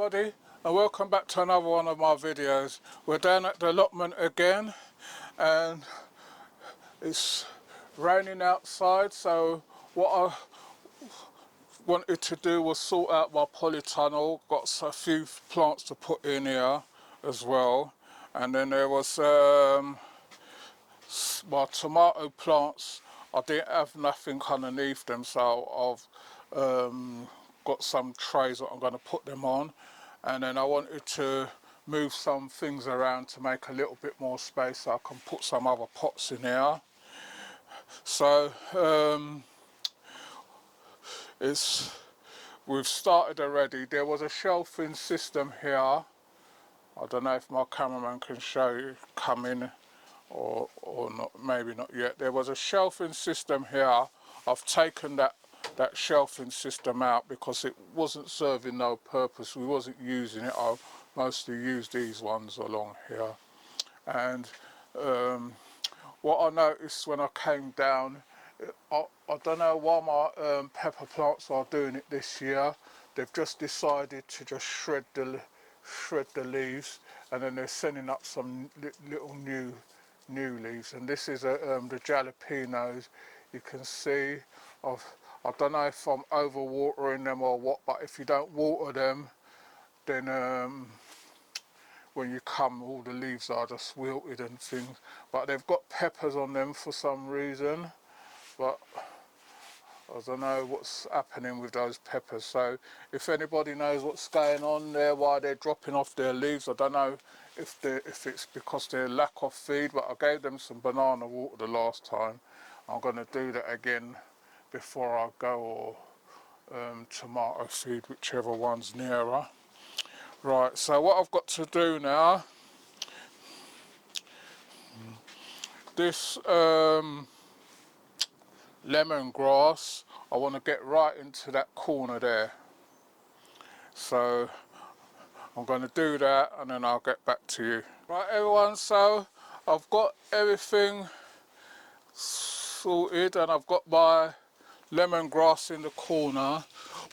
everybody, and welcome back to another one of my videos. We're down at the allotment again and it's raining outside, so what I wanted to do was sort out my polytunnel. Got a few plants to put in here as well, and then there was my tomato plants. I didn't have nothing underneath them, so I've got some trays that I'm going to put them on, and then I wanted to move some things around to make a little bit more space so I can put some other pots in here. So we've started already. There was a shelving system here. I don't know if my cameraman can show you, come in or not, maybe not yet. There was a shelving system here. I've taken that shelving system out because it wasn't serving no purpose. We wasn't using it. I mostly used these ones along here. And what I noticed when I came down, I don't know why my pepper plants are doing it this year. They've just decided to just shred the leaves, and then they're sending up some little new leaves. And this is the jalapenos. You can see I don't know if I'm overwatering them or what, but if you don't water them, then when you come, all the leaves are just wilted and things. But they've got peppers on them for some reason, but I don't know what's happening with those peppers. So if anybody knows what's going on there, why they're dropping off their leaves, I don't know if it's because they're lack of feed, but I gave them some banana water the last time. I'm going to do that again before I go, or tomato feed, whichever one's nearer. Right, so what I've got to do now, this lemongrass, I want to get right into that corner there. So I'm going to do that and then I'll get back to you. Right everyone, so I've got everything sorted and I've got my lemongrass in the corner.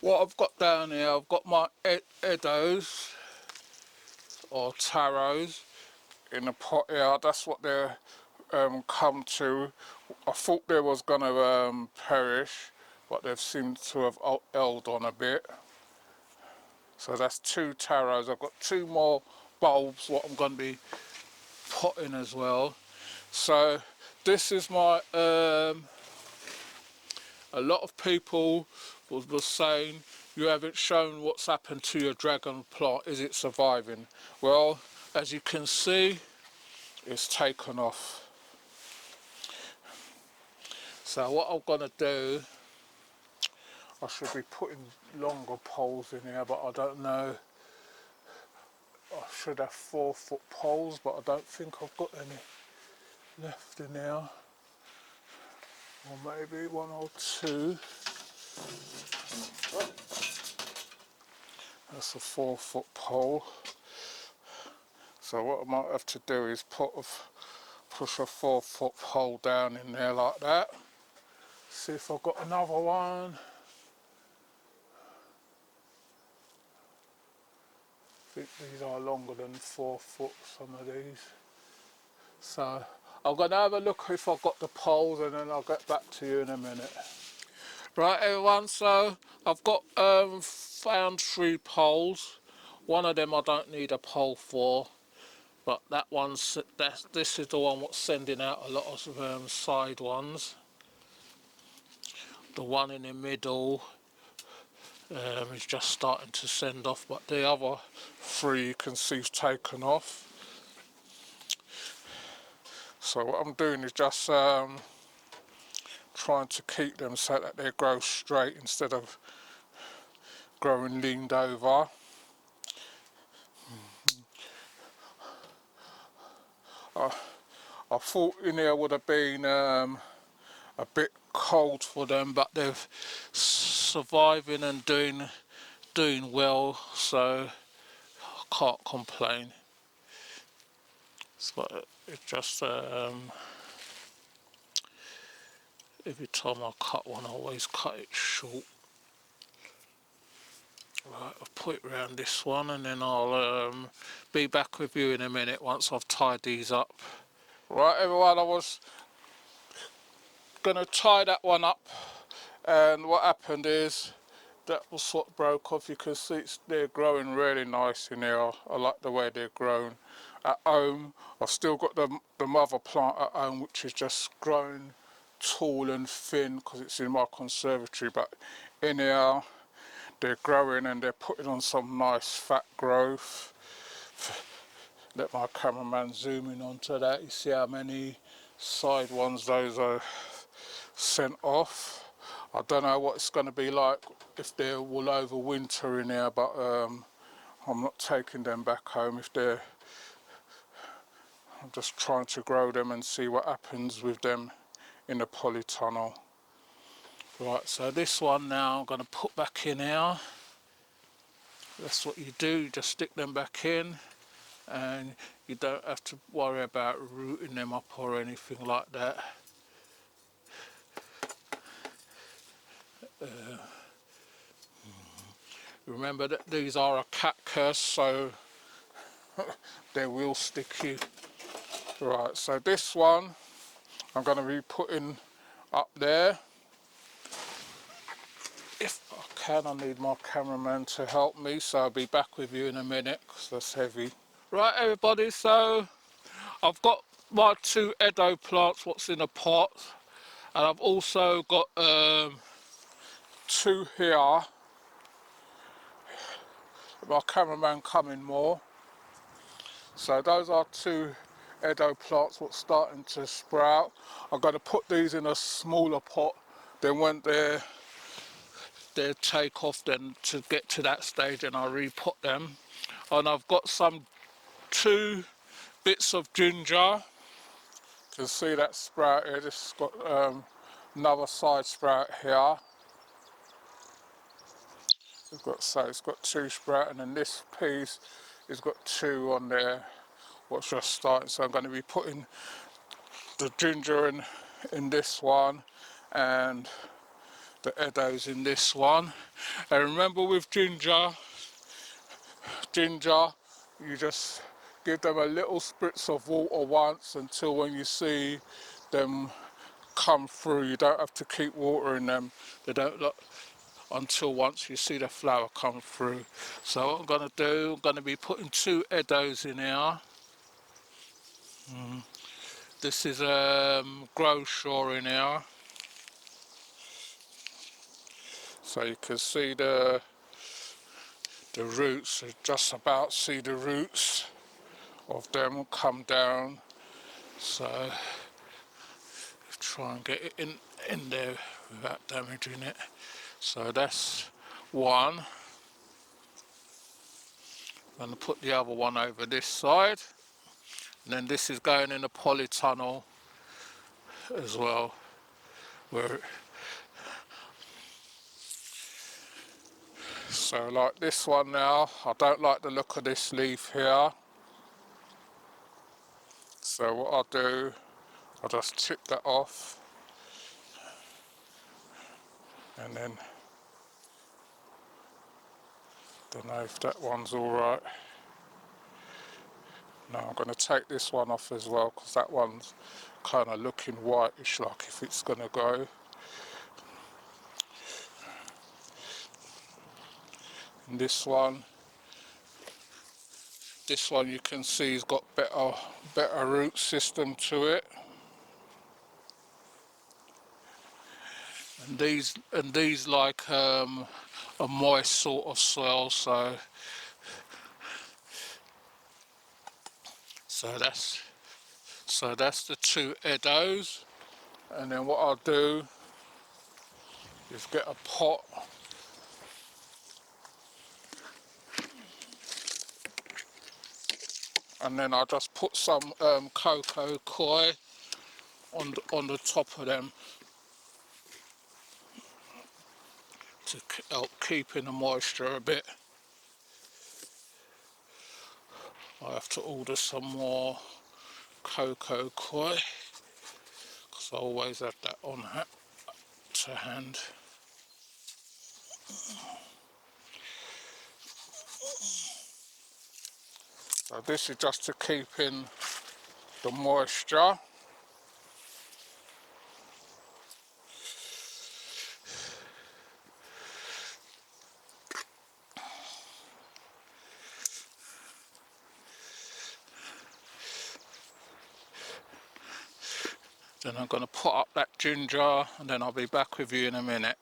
What I've got down here, I've got my edos or taros in the pot here. That's what they're come to. I thought they was going to perish, but they've seemed to have held on a bit. So that's 2 taros. I've got 2 more bulbs what I'm going to be potting as well. So this is my a lot of people was saying you haven't shown what's happened to your dragon plant. Is it surviving? Well, as you can see, it's taken off. So what I'm going to do, I should be putting longer poles in here, but I don't know. I should have 4-foot poles, but I don't think I've got any left in here. Or maybe 1 or 2. That's a 4-foot pole. So what I might have to do is push a 4-foot pole down in there like that. See if I've got another one. I think these are longer than 4 foot, some of these. So I'm going to have a look if I've got the poles and then I'll get back to you in a minute. Right everyone, so I've got found 3 poles. One of them I don't need a pole for, but this is the one what's sending out a lot of side ones. The one in the middle is just starting to send off, but the other 3 you can see is taken off. So what I'm doing is just trying to keep them so that they grow straight instead of growing leaned over. I thought in here would have been a bit cold for them, but they're surviving and doing well, so I can't complain. But it's just every time I cut one I always cut it short. Right, I'll put it around this one and then I'll be back with you in a minute once I've tied these up. Right everyone, I was going to tie that one up, and what happened is that was what broke off. You can see they're growing really nice in here. I like the way they're grown. At home I've still got the mother plant at home, which is just growing tall and thin because it's in my conservatory, but in here they're growing and they're putting on some nice fat growth. Let my cameraman zoom in onto that. You see how many side ones those are sent off. I don't know what it's going to be like if they will overwinter in here, but I'm not taking them back home. I'm just trying to grow them and see what happens with them in the polytunnel. Right, so this one now I'm going to put back in here. That's what you do, you just stick them back in and you don't have to worry about rooting them up or anything like that. Remember that these are a cat curse, so they will stick you. Right, so this one I'm going to be putting up there. If I can, I need my cameraman to help me, so I'll be back with you in a minute because that's heavy. Right everybody, so I've got my 2 Edo plants, what's in a pot, and I've also got 2 here. My cameraman coming more. So those are 2 Edo plants what's starting to sprout. I'm going to put these in a smaller pot, then when they take off then to get to that stage and I re-pot them. And I've got some 2 bits of ginger. You can see that sprout here. This has got another side sprout here. It's got 2 sprout, and then this piece has got 2 on there what's just starting. So I'm going to be putting the ginger in this one and the Edos in this one. And remember with ginger, you just give them a little spritz of water once until when you see them come through, you don't have to keep watering them. They don't look until once you see the flower come through. So what I'm going to do, I'm going to be putting 2 Edos in here. This is grow shore in here. So you can see the roots, just about see the roots of them come down. So try and get it in there without damaging it. So that's one. I'm going to put the other one over this side. And then this is going in a polytunnel as well. So like this one now, I don't like the look of this leaf here. So what I'll do, I'll just chip that off. And then, don't know if that one's alright. Now I'm going to take this one off as well because that one's kind of looking whitish, like if it's going to go. And this one you can see has got better root system to it. And these like a moist sort of soil, so that's the 2 Edos. And then what I'll do is get a pot and then I'll just put some cocoa coir on the top of them to help keep in the moisture a bit. I have to order some more cocoa coir because I always have that on to hand. So this is just to keep in the moisture. Then I'm going to put up that ginger and then I'll be back with you in a minute.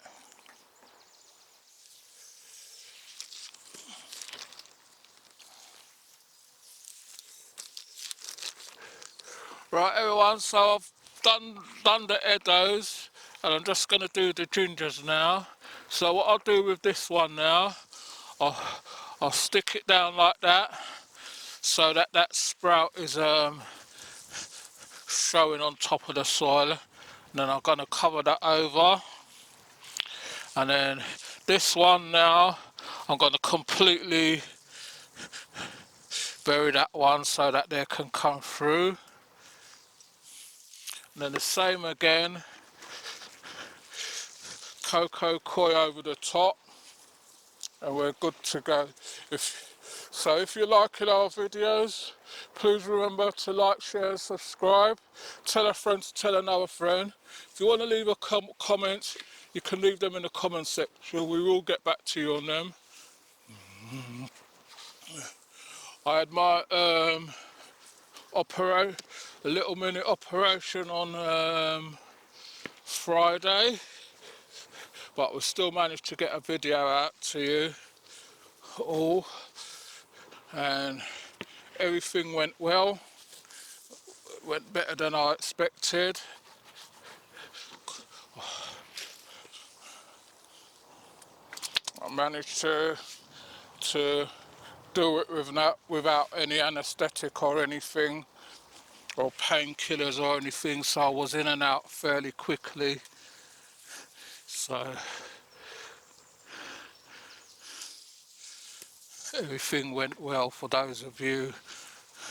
Right everyone, so I've done the Eddos and I'm just going to do the gingers now. So what I'll do with this one now, I'll stick it down like that so that that sprout is showing on top of the soil. And then I'm going to cover that over. And then this one now, I'm going to completely bury that one so that they can come through. And then the same again, cocoa coir over the top, and we're good to go. If you're liking our videos, please remember to like, share and subscribe. Tell a friend to tell another friend. If you want to leave a comment, you can leave them in the comment section. We will get back to you on them. I had my a little mini operation on Friday, but we still managed to get a video out to you all, and everything went well. It went better than I expected. I managed to do it without any anaesthetic or anything, or painkillers or anything, so I was in and out fairly quickly. So everything went well for those of you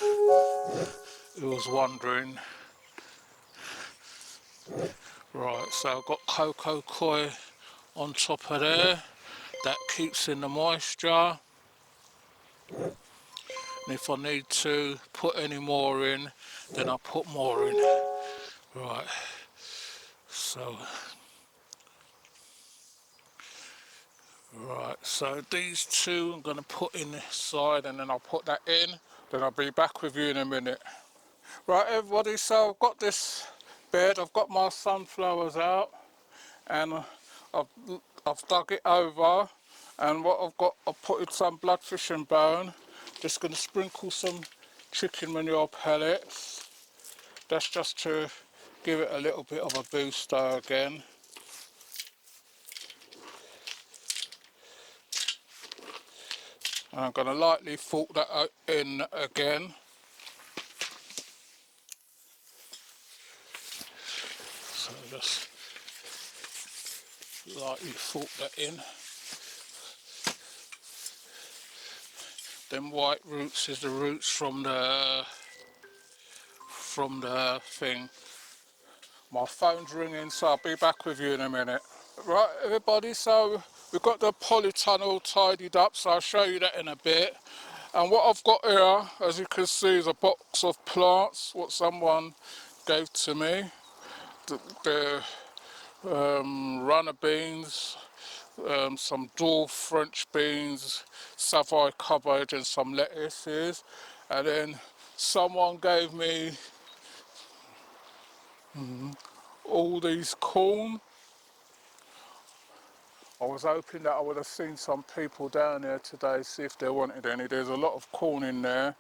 who was wondering. Right, so I've got cocoa coir on top of there, that keeps in the moisture. And if I need to put any more in, then I'll put more in. Right, so these two I'm going to put in this side, and then I'll put that in, then I'll be back with you in a minute. Right everybody, so I've got this bed, I've got my sunflowers out, and I've dug it over, and what I've got, I've put in some bloodfish and bone. Just going to sprinkle some chicken manure pellets. That's just to give it a little bit of a booster again. And I'm going to lightly fork that in again. So just lightly fork that in. Them white roots is the roots from the thing. My phone's ringing, so I'll be back with you in a minute. Right everybody, so we've got the polytunnel tidied up, so I'll show you that in a bit. And what I've got here, as you can see, is a box of plants, what someone gave to me. The runner beans, some dwarf French beans, Savoy cabbage and some lettuces. And then someone gave me all these corn. I was hoping that I would have seen some people down there today, see if they wanted any. There's a lot of corn in there,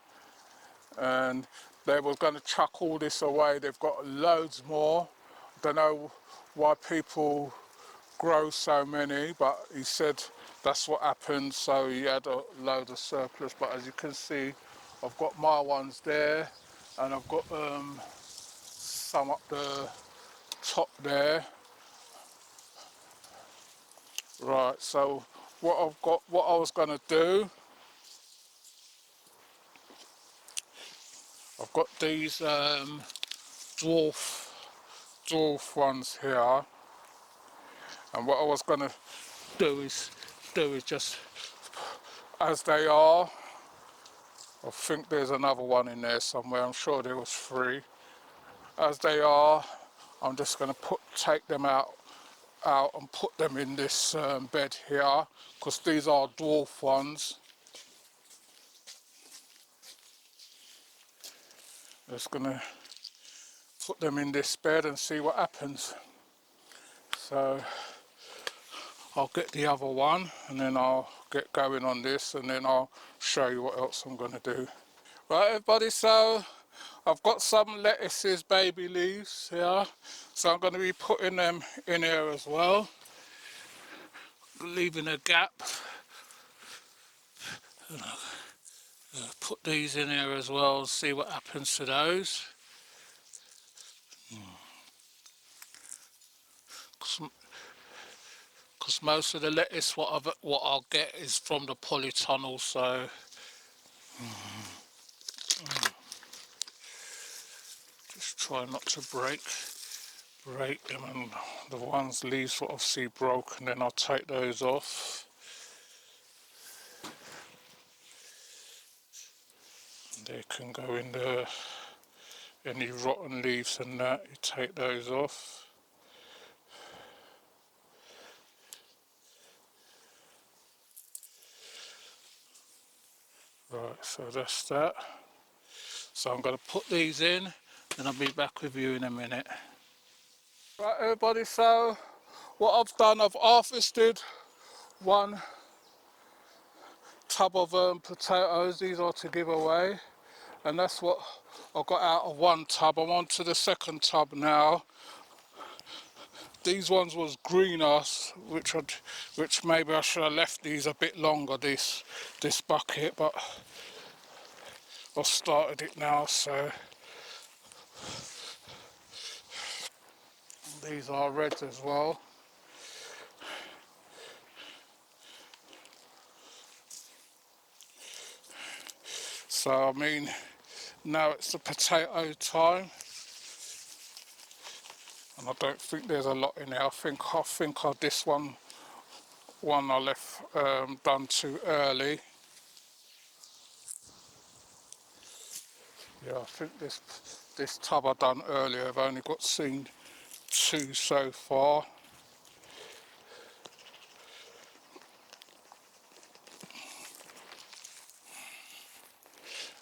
and they were going to chuck all this away. They've got loads more. I don't know why people grow so many, but he said that's what happened, so he had a load of surplus. But as you can see, I've got my ones there, and I've got some up the top there. Right, so what I was going to do, I've got these dwarf ones here, and what I was going to do is just as they are, I think there's another one in there somewhere. I'm sure there was 3. As they are, I'm just going to take them out and put them in this bed here, because these are dwarf ones. Just going to put them in this bed and see what happens. So I'll get the other one and then I'll get going on this, and then I'll show you what else I'm going to do. Right everybody, so I've got some lettuces, baby leaves here, so I'm going to be putting them in here as well, leaving a gap. Put these in here as well, see what happens to those. Because most of the lettuce what I'll get is from the polytunnel, so just try not to break them, and the ones leaves what I've seen broken, then I'll take those off. They can go in the any rotten leaves and that, you take those off. Right, so that's that. So I'm going to put these in and I'll be back with you in a minute. Right everybody, so what I've done, I've harvested 1 tub of potatoes. These are to give away, and that's what I got out of 1 tub. I'm on to the 2nd tub now. These ones was greener, which maybe I should have left these a bit longer, this bucket, but I've started it now. So these are red as well. So I mean, now it's the potato time, and I don't think there's a lot in there. I think this one I left done too early. Yeah, I think this tub I done earlier. I've only seen 2 so far.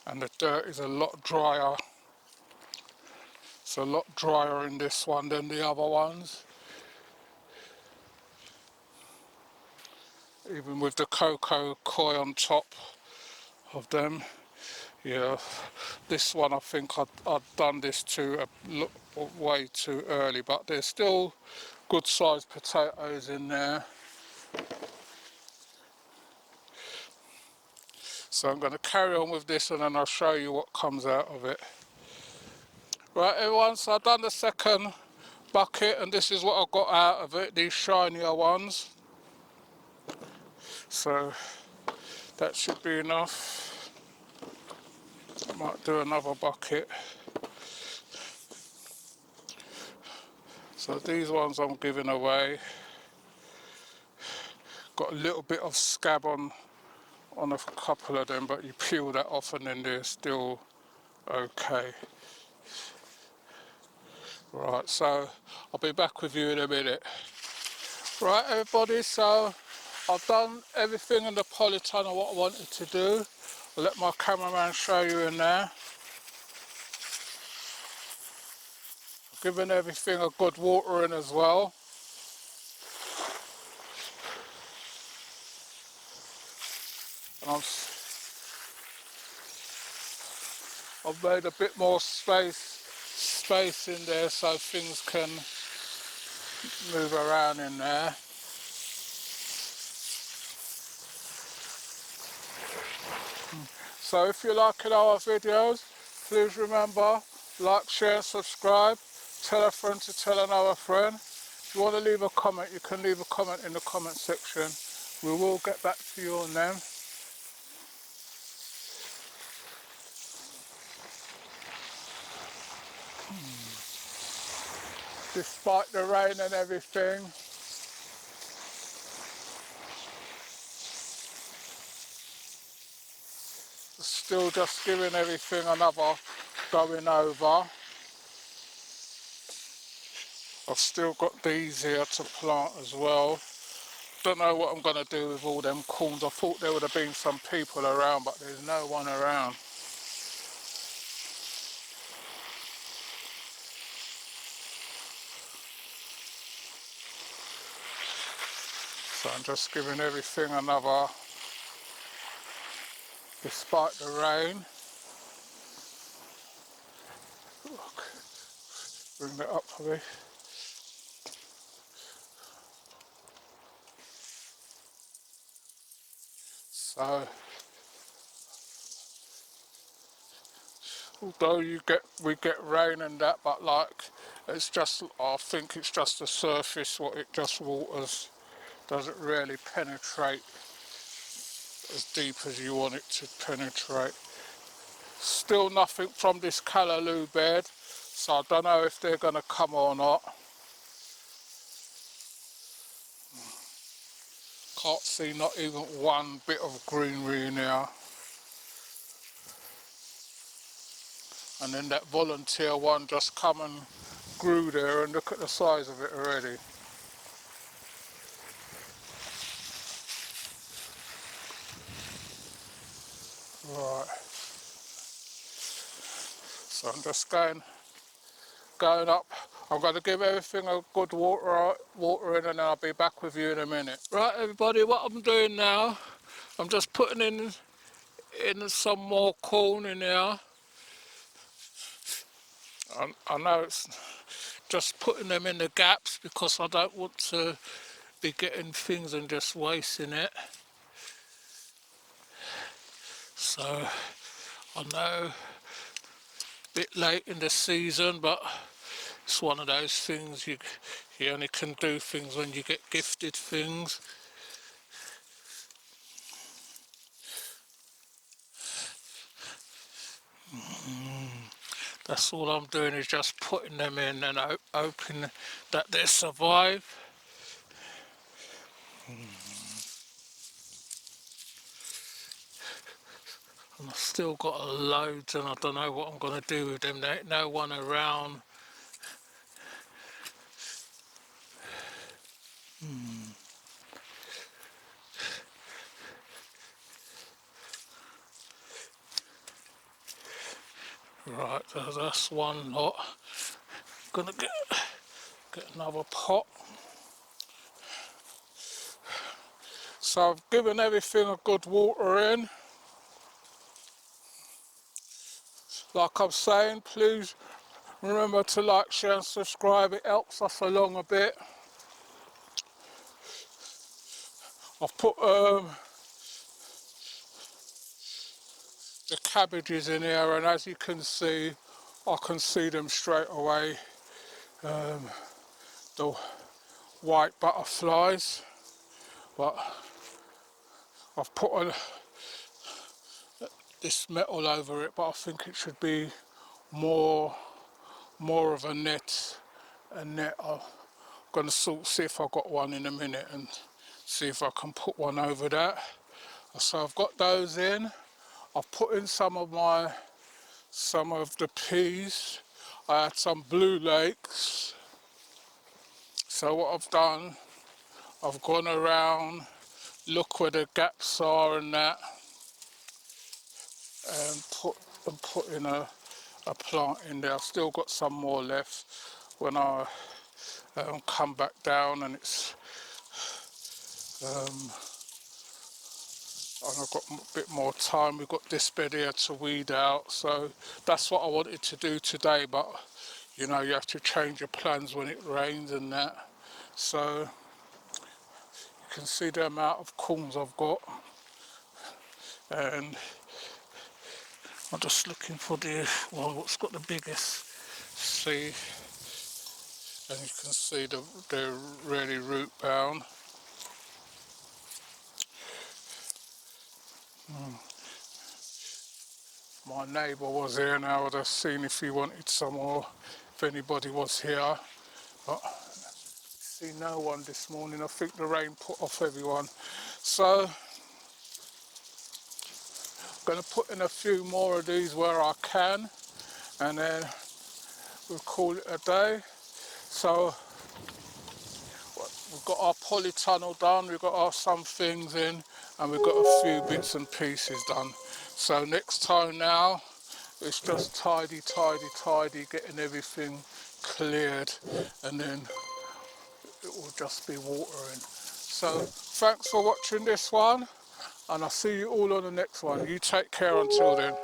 And the dirt is a lot drier. It's a lot drier in this one than the other ones. Even with the cocoa coir on top of them. Yeah, this one I think I'd done this way too early, but there's still good sized potatoes in there. So I'm going to carry on with this and then I'll show you what comes out of it. Right everyone, so I've done the 2nd bucket and this is what I got out of it, these shinier ones. So that should be enough. I might do another bucket. So these ones I'm giving away. Got a little bit of scab on a couple of them, but you peel that off and then they're still okay. Right, so I'll be back with you in a minute. Right everybody, so I've done everything in the polytunnel what I wanted to do. I'll let my cameraman show you in there. Giving everything a good watering as well. And I've made a bit more space in there so things can move around in there. So if you're liking our videos, please remember, like, share, subscribe, tell a friend to tell another friend. If you want to leave a comment, you can leave a comment in the comment section. We will get back to you on them. Despite the rain and everything. Still just giving everything another going over. I've still got these here to plant as well. Don't know what I'm going to do with all them corns. I thought there would have been some people around, but there's no one around. So I'm just giving everything another, despite the rain. Look, bring that up for me. So, although we get rain and that, but like, it's just, I think it's just the surface what it just waters. Doesn't really penetrate as deep as you want it to penetrate. Still nothing from this callaloo bed, so I don't know if they're going to come or not. Can't see not even one bit of greenery in here. And then that volunteer one just come and grew there, and look at the size of it already. Right. So I'm just going up. I'm going to give everything a good water in, and then I'll be back with you in a minute. Right, everybody, what I'm doing now, I'm just putting in some more corn in there. I know it's just putting them in the gaps because I don't want to be getting things and just wasting it. So I know a bit late in the season, but it's one of those things you only can do things when you get gifted things. That's all I'm doing, is just putting them in and hoping that they survive. And I've still got loads, and I don't know what I'm going to do with them. There ain't no one around. Right, that's one lot. Gonna get another pot. So I've given everything a good water in. Like I'm saying, please remember to like, share and subscribe. It helps us along a bit. I've put the cabbages in here, and as you can see, I can see them straight away. The white butterflies, but I've put this metal over it, but I think it should be more of a net. I'm going to see if I've got one in a minute and see if I can put one over that. So I've got those in. I've put in some of the peas. I had some blue lakes. So what I've done, I've gone around, look where the gaps are and that, and put in a plant in there. I've still got some more left when I come back down, and it's and I've got a bit more time. We've got this bed here to weed out, so that's what I wanted to do today, but you know, you have to change your plans when it rains and that. So you can see the amount of corns I've got, and I'm just looking for what's got the biggest. See, and you can see they're really root bound. My neighbour was here, and I would have seen if he wanted some more, if anybody was here, but I see no one this morning. I think the rain put off everyone. So Going to put in a few more of these where I can, and then we'll call it a day. So we've got our polytunnel done, we've got our some things in, and we've got a few bits and pieces done. So next time now, it's just tidy, getting everything cleared, and then it will just be watering. So thanks for watching this one, and I'll see you all on the next one. You take care until then.